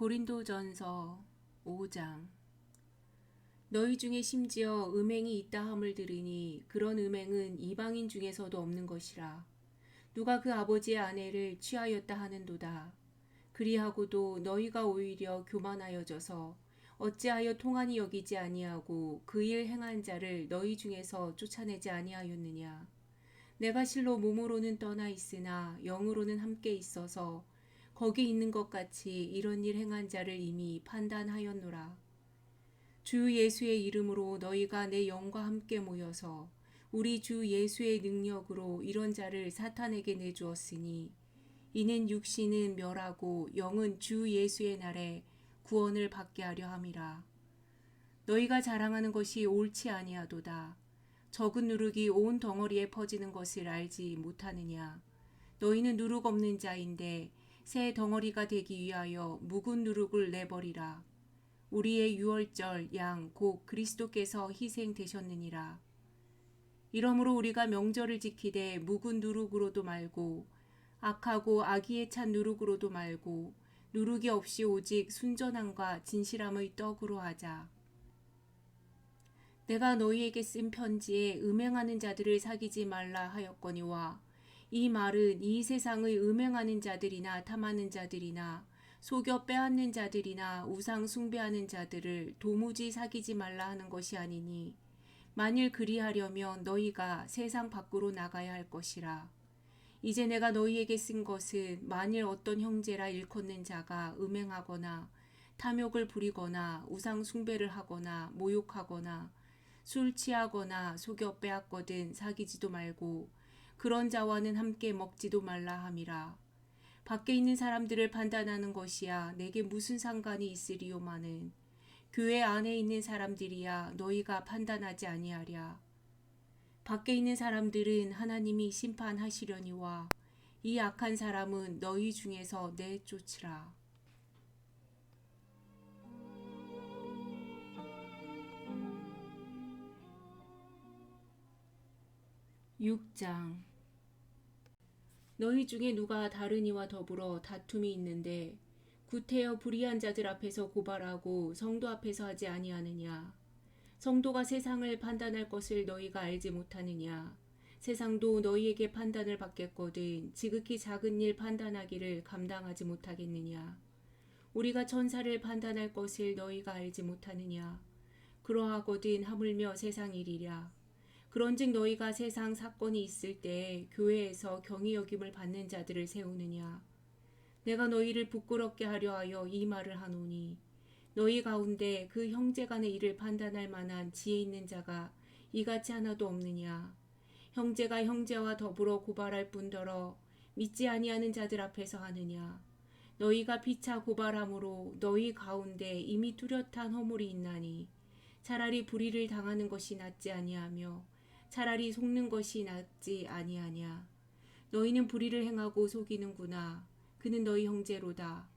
고린도전서 5장. 너희 중에 심지어 음행이 있다 함을 들으니 그런 음행은 이방인 중에서도 없는 것이라. 누가 그 아버지의 아내를 취하였다 하는도다. 그리하고도 너희가 오히려 교만하여져서 어찌하여 통한이 여기지 아니하고 그 일 행한 자를 너희 중에서 쫓아내지 아니하였느냐. 내가 실로 몸으로는 떠나 있으나 영으로는 함께 있어서 거기 있는 것 같이 이런 일 행한 자를 이미 판단하였노라. 주 예수의 이름으로 너희가 내 영과 함께 모여서 우리 주 예수의 능력으로 이런 자를 사탄에게 내주었으니 이는 육신은 멸하고 영은 주 예수의 날에 구원을 받게 하려 함이라. 너희가 자랑하는 것이 옳지 아니하도다. 적은 누룩이 온 덩어리에 퍼지는 것을 알지 못하느냐. 너희는 누룩 없는 자인데 새 덩어리가 되기 위하여 묵은 누룩을 내버리라. 우리의 유월절 양 곧 그리스도께서 희생되셨느니라. 이러므로 우리가 명절을 지키되 묵은 누룩으로도 말고 악하고 악의에 찬 누룩으로도 말고 누룩이 없이 오직 순전함과 진실함의 떡으로 하자. 내가 너희에게 쓴 편지에 음행하는 자들을 사귀지 말라 하였거니와 이 말은 이 세상의 음행하는 자들이나 탐하는 자들이나 속여 빼앗는 자들이나 우상 숭배하는 자들을 도무지 사귀지 말라 하는 것이 아니니 만일 그리하려면 너희가 세상 밖으로 나가야 할 것이라. 이제 내가 너희에게 쓴 것은 만일 어떤 형제라 일컫는 자가 음행하거나 탐욕을 부리거나 우상 숭배를 하거나 모욕하거나 술 취하거나 속여 빼앗거든 사귀지도 말고 그런 자와는 함께 먹지도 말라 함이라. 밖에 있는 사람들을 판단하는 것이야 내게 무슨 상관이 있으리요마는 교회 안에 있는 사람들이야 너희가 판단하지 아니하랴. 밖에 있는 사람들은 하나님이 심판하시려니와 이 악한 사람은 너희 중에서 내쫓으라. 6장. 너희 중에 누가 다른 이와 더불어 다툼이 있는데 구태여 불의한 자들 앞에서 고발하고 성도 앞에서 하지 아니하느냐. 성도가 세상을 판단할 것을 너희가 알지 못하느냐. 세상도 너희에게 판단을 받겠거든 지극히 작은 일 판단하기를 감당하지 못하겠느냐. 우리가 천사를 판단할 것을 너희가 알지 못하느냐. 그러하거든 하물며 세상 일이랴. 그런즉 너희가 세상 사건이 있을 때에 교회에서 경히 여김을 받는 자들을 세우느냐. 내가 너희를 부끄럽게 하려 하여 이 말을 하노니 너희 가운데 그 형제 간의 일을 판단할 만한 지혜 있는 자가 이같이 하나도 없느냐. 형제가 형제와 더불어 고발할 뿐더러 믿지 아니하는 자들 앞에서 하느냐. 너희가 피차 고발함으로 너희 가운데 이미 뚜렷한 허물이 있나니 차라리 불의를 당하는 것이 낫지 아니하며 차라리 속는 것이 낫지 아니하냐. 너희는 불의를 행하고 속이는구나. 그는 너희 형제로다.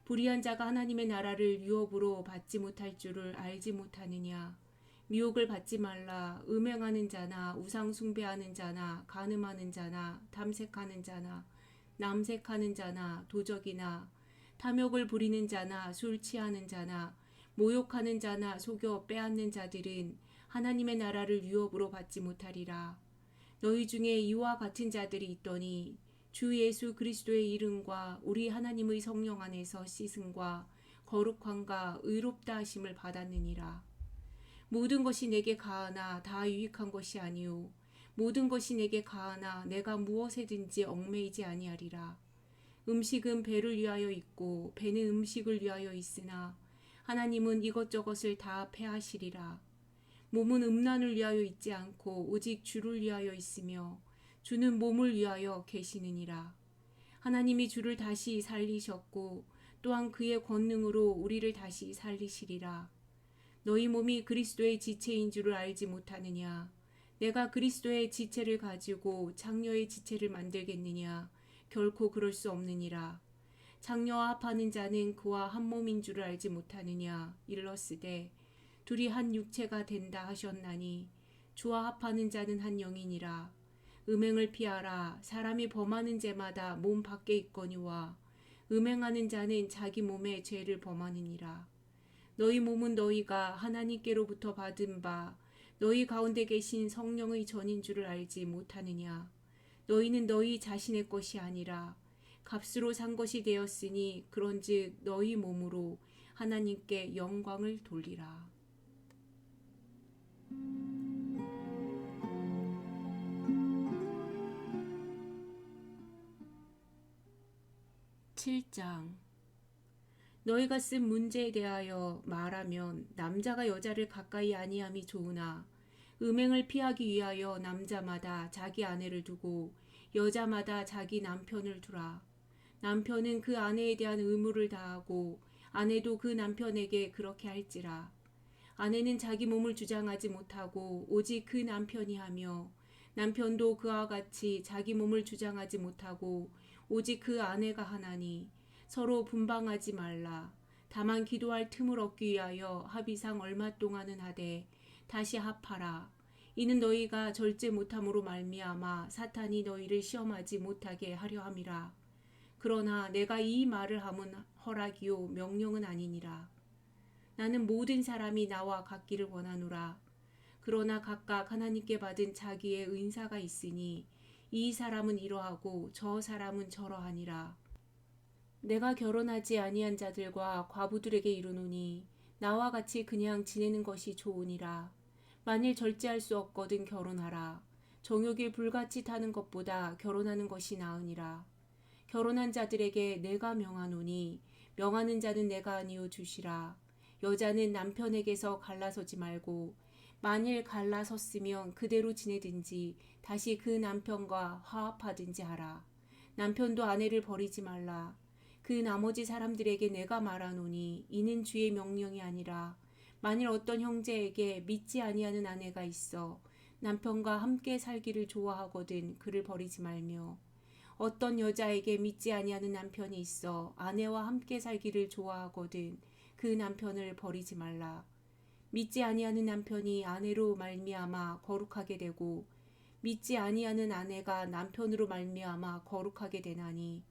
불의한 자가 하나님의 나라를 유업으로 받지 못할 줄을 알지 못하느냐. 미혹을 받지 말라. 음행하는 자나 우상 숭배하는 자나 간음하는 자나 탐색하는 자나 남색하는 자나 도적이나 탐욕을 부리는 자나 술 취하는 자나 모욕하는 자나 속여 빼앗는 자들은 하나님의 나라를 유업으로 받지 못하리라. 너희 중에 이와 같은 자들이 있더니 주 예수 그리스도의 이름과 우리 하나님의 성령 안에서 씻음과 거룩함과 의롭다 하심을 받았느니라. 모든 것이 내게 가하나 다 유익한 것이 아니오. 모든 것이 내게 가하나 내가 무엇에든지 얽매이지 아니하리라. 음식은 배를 위하여 있고 배는 음식을 위하여 있으나 하나님은 이것저것을 다 패하시리라. 몸은 음란을 위하여 있지 않고 오직 주를 위하여 있으며 주는 몸을 위하여 계시느니라. 하나님이 주를 다시 살리셨고 또한 그의 권능으로 우리를 다시 살리시리라. 너희 몸이 그리스도의 지체인 줄을 알지 못하느냐. 내가 그리스도의 지체를 가지고 장녀의 지체를 만들겠느냐. 결코 그럴 수 없느니라. 장녀와 합하는 자는 그와 한 몸인 줄을 알지 못하느냐. 일렀으되 둘이 한 육체가 된다 하셨나니 주와 합하는 자는 한 영이니라. 음행을 피하라. 사람이 범하는 죄마다 몸 밖에 있거니와 음행하는 자는 자기 몸에 죄를 범하느니라. 너희 몸은 너희가 하나님께로부터 받은 바 너희 가운데 계신 성령의 전인 줄을 알지 못하느냐. 너희는 너희 자신의 것이 아니라 값으로 산 것이 되었으니 그런즉 너희 몸으로 하나님께 영광을 돌리라. 7장. 너희가 쓴 문제에 대하여 말하면 남자가 여자를 가까이 아니함이 좋으나 음행을 피하기 위하여 남자마다 자기 아내를 두고 여자마다 자기 남편을 두라. 남편은 그 아내에 대한 의무를 다하고 아내도 그 남편에게 그렇게 할지라. 아내는 자기 몸을 주장하지 못하고 오직 그 남편이 하며 남편도 그와 같이 자기 몸을 주장하지 못하고 오직 그 아내가 하나니 서로 분방하지 말라. 다만 기도할 틈을 얻기 위하여 합의상 얼마 동안은 하되 다시 합하라. 이는 너희가 절제 못함으로 말미암아 사탄이 너희를 시험하지 못하게 하려 함이라. 그러나 내가 이 말을 함은 허락이요 명령은 아니니라. 나는 모든 사람이 나와 같기를 원하노라. 그러나 각각 하나님께 받은 자기의 은사가 있으니 이 사람은 이러하고 저 사람은 저러하니라. 내가 결혼하지 아니한 자들과 과부들에게 이르노니 나와 같이 그냥 지내는 것이 좋으니라. 만일 절제할 수 없거든 결혼하라. 정욕을 불같이 타는 것보다 결혼하는 것이 나으니라. 결혼한 자들에게 내가 명하노니 명하는 자는 내가 아니요 주시라. 여자는 남편에게서 갈라서지 말고 만일 갈라섰으면 그대로 지내든지 다시 그 남편과 화합하든지 하라. 남편도 아내를 버리지 말라. 그 나머지 사람들에게 내가 말하노니 이는 주의 명령이 아니라 만일 어떤 형제에게 믿지 아니하는 아내가 있어 남편과 함께 살기를 좋아하거든 그를 버리지 말며 어떤 여자에게 믿지 아니하는 남편이 있어 아내와 함께 살기를 좋아하거든 그 남편을 버리지 말라. 믿지 아니하는 남편이 아내로 말미암아 거룩하게 되고 믿지 아니하는 아내가 남편으로 말미암아 거룩하게 되나니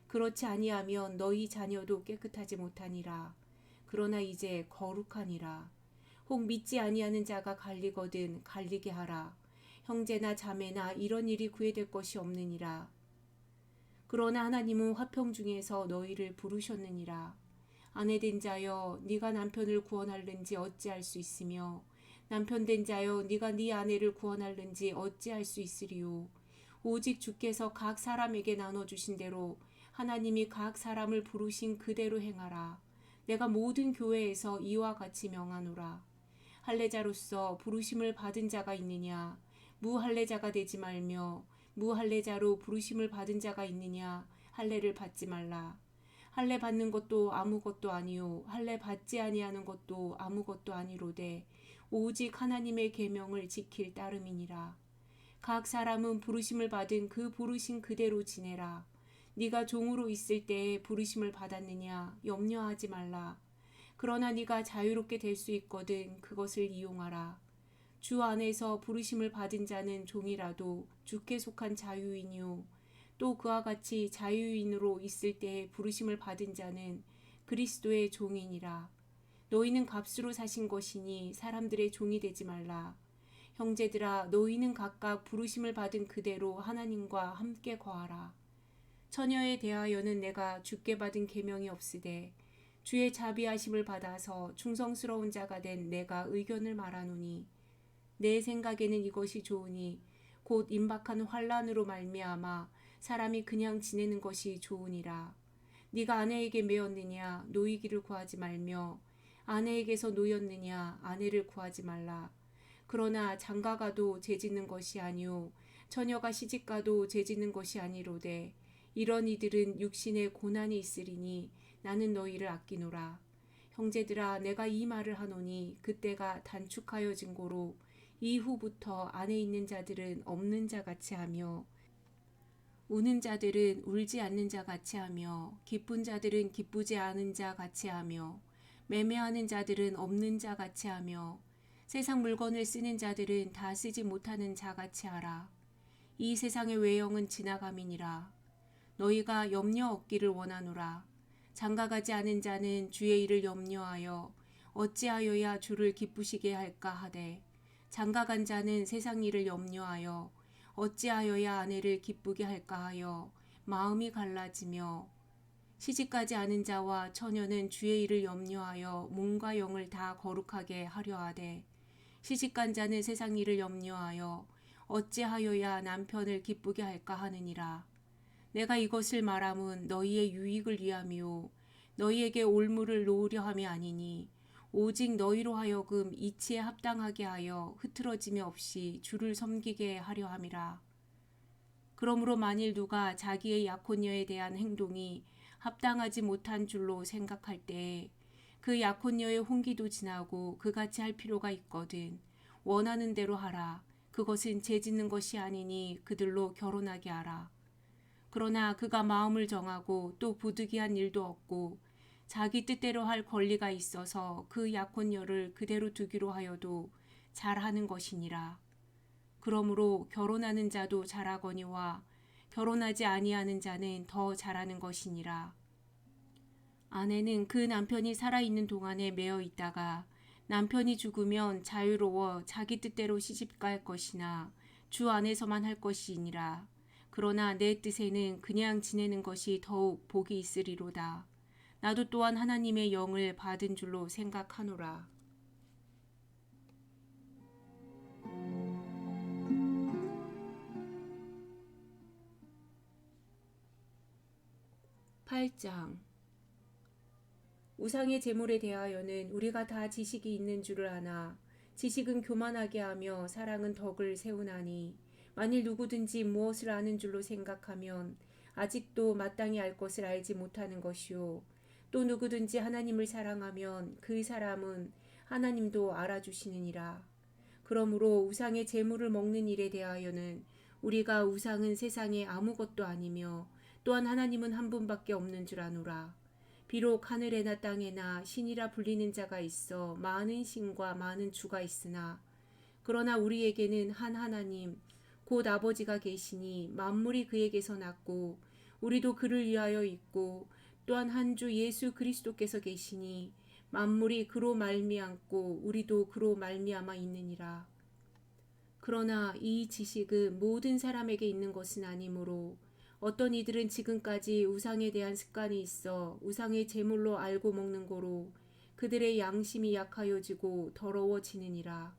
그렇지 아니하면 너희 자녀도 깨끗하지 못하니라. 그러나 이제 거룩하니라. 혹 믿지 아니하는 자가 갈리거든 갈리게 하라. 형제나 자매나 이런 일이 구애될 것이 없느니라. 그러나 하나님은 화평 중에서 너희를 부르셨느니라. 아내된 자여 네가 남편을 구원할는지 어찌할 수 있으며 남편된 자여 네가 네 아내를 구원할는지 어찌할 수 있으리요. 오직 주께서 각 사람에게 나눠주신 대로 하나님이 각 사람을 부르신 그대로 행하라. 내가 모든 교회에서 이와 같이 명하노라. 할례자로서 부르심을 받은 자가 있느냐 무할례자가 되지 말며 무할례자로 부르심을 받은 자가 있느냐 할례를 받지 말라. 할례 받는 것도 아무것도 아니요 할례 받지 아니하는 것도 아무것도 아니로되 오직 하나님의 계명을 지킬 따름이니라. 각 사람은 부르심을 받은 그 부르심 그대로 지내라. 네가 종으로 있을 때에 부르심을 받았느냐 염려하지 말라. 그러나 네가 자유롭게 될 수 있거든 그것을 이용하라. 주 안에서 부르심을 받은 자는 종이라도 주께 속한 자유인이요 또 그와 같이 자유인으로 있을 때에 부르심을 받은 자는 그리스도의 종이니라. 너희는 값으로 사신 것이니 사람들의 종이 되지 말라. 형제들아 너희는 각각 부르심을 받은 그대로 하나님과 함께 거하라. 처녀에 대하여는 내가 주께 받은 계명이 없으되 주의 자비하심을 받아서 충성스러운 자가 된 내가 의견을 말하노니 내 생각에는 이것이 좋으니 곧 임박한 환난으로 말미암아 사람이 그냥 지내는 것이 좋으니라. 네가 아내에게 매었느냐 노이기를 구하지 말며 아내에게서 노였느냐 아내를 구하지 말라. 그러나 장가가도 죄짓는 것이 아니요 처녀가 시집가도 죄짓는 것이 아니로되 이런 이들은 육신에 고난이 있으리니 나는 너희를 아끼노라. 형제들아 내가 이 말을 하노니 그때가 단축하여진 고로 이후부터 안에 있는 자들은 없는 자 같이 하며 우는 자들은 울지 않는 자 같이 하며 기쁜 자들은 기쁘지 않은 자 같이 하며 매매하는 자들은 없는 자 같이 하며 세상 물건을 쓰는 자들은 다 쓰지 못하는 자 같이 하라. 이 세상의 외형은 지나감이니라. 너희가 염려 얻기를 원하노라. 장가가지 않은 자는 주의 일을 염려하여 어찌하여야 주를 기쁘시게 할까 하되 장가간 자는 세상 일을 염려하여 어찌하여야 아내를 기쁘게 할까 하여 마음이 갈라지며 시집가지 않은 자와 처녀는 주의 일을 염려하여 몸과 영을 다 거룩하게 하려 하되 시집간 자는 세상 일을 염려하여 어찌하여야 남편을 기쁘게 할까 하느니라. 내가 이것을 말함은 너희의 유익을 위함이요 너희에게 올무를 놓으려 함이 아니니 오직 너희로 하여금 이치에 합당하게 하여 흐트러짐이 없이 주를 섬기게 하려 함이라. 그러므로 만일 누가 자기의 약혼녀에 대한 행동이 합당하지 못한 줄로 생각할 때에 그 약혼녀의 혼기도 지나고 그같이 할 필요가 있거든 원하는 대로 하라. 그것은 죄짓는 것이 아니니 그들로 결혼하게 하라. 그러나 그가 마음을 정하고 또 부득이한 일도 없고 자기 뜻대로 할 권리가 있어서 그 약혼녀를 그대로 두기로 하여도 잘하는 것이니라. 그러므로 결혼하는 자도 잘하거니와 결혼하지 아니하는 자는 더 잘하는 것이니라. 아내는 그 남편이 살아있는 동안에 매어 있다가 남편이 죽으면 자유로워 자기 뜻대로 시집갈 것이나 주 안에서만 할 것이니라. 그러나 내 뜻에는 그냥 지내는 것이 더욱 복이 있으리로다. 나도 또한 하나님의 영을 받은 줄로 생각하노라. 8장 우상의 제물에 대하여는 우리가 다 지식이 있는 줄을 아나 지식은 교만하게 하며 사랑은 덕을 세우나니 만일 누구든지 무엇을 아는 줄로 생각하면 아직도 마땅히 알 것을 알지 못하는 것이요 또 누구든지 하나님을 사랑하면 그 사람은 하나님도 알아주시느니라. 그러므로 우상의 제물을 먹는 일에 대하여는 우리가 우상은 세상에 아무것도 아니며 또한 하나님은 한 분밖에 없는 줄 아노라. 비록 하늘에나 땅에나 신이라 불리는 자가 있어 많은 신과 많은 주가 있으나 그러나 우리에게는 한 하나님 곧 아버지가 계시니 만물이 그에게서 났고 우리도 그를 위하여 있고 또한 한 주 예수 그리스도께서 계시니 만물이 그로 말미암고 우리도 그로 말미암아 있느니라. 그러나 이 지식은 모든 사람에게 있는 것은 아니므로 어떤 이들은 지금까지 우상에 대한 습관이 있어 우상의 제물로 알고 먹는 고로 그들의 양심이 약하여지고 더러워지느니라.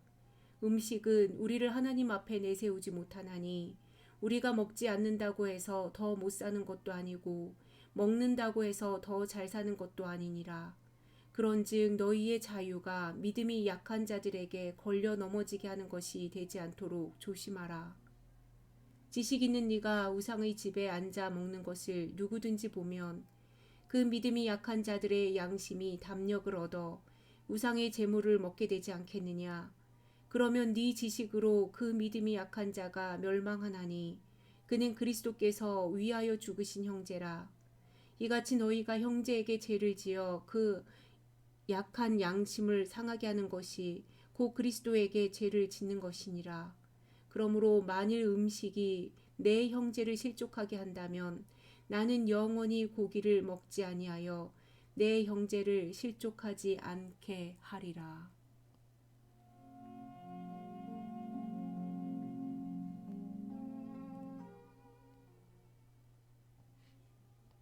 음식은 우리를 하나님 앞에 내세우지 못하나니 우리가 먹지 않는다고 해서 더 못 사는 것도 아니고 먹는다고 해서 더 잘 사는 것도 아니니라. 그런즉 너희의 자유가 믿음이 약한 자들에게 걸려 넘어지게 하는 것이 되지 않도록 조심하라. 지식 있는 네가 우상의 집에 앉아 먹는 것을 누구든지 보면 그 믿음이 약한 자들의 양심이 담력을 얻어 우상의 제물을 먹게 되지 않겠느냐. 그러면 네 지식으로 그 믿음이 약한 자가 멸망하나니 그는 그리스도께서 위하여 죽으신 형제라. 이같이 너희가 형제에게 죄를 지어 그 약한 양심을 상하게 하는 것이 곧 그리스도에게 죄를 짓는 것이니라. 그러므로 만일 음식이 내 형제를 실족하게 한다면 나는 영원히 고기를 먹지 아니하여 내 형제를 실족하지 않게 하리라.